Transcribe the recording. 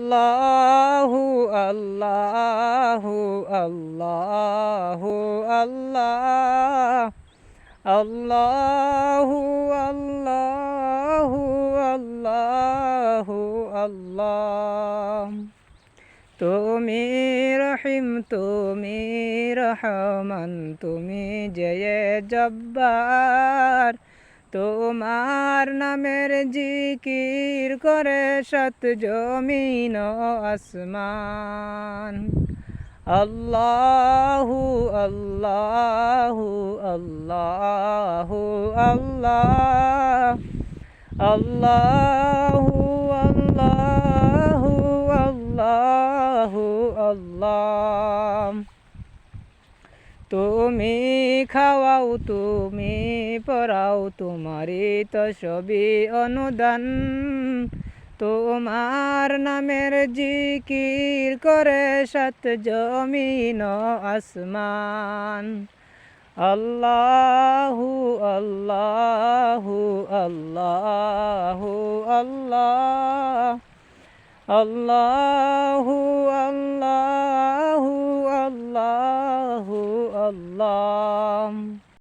আল্লাহু আল্লাহু আল্লাহু আল্লাহ আল্লাহু আল্লাহু আল্লাহু আল্লাহ। তুমি রহিম তুমি রহমান তুমি জয় জব্বার, তোমার নামের জিকির করে সাত জমিন ও আসমান। আল্লাহু আল্লাহু আল্লাহু আল্লাহ আল্লাহু আল্লাহু আল্লাহু আল্লাহ। তুমি খাওয়াও তুমি পরাও তোমারই তো সবই অনুদান, তোমার নামের জিকির করে সাত জমিন ও আসমান। আল্লাহু আল্লাহু আল্লাহু আল্লাহ আল্লাহু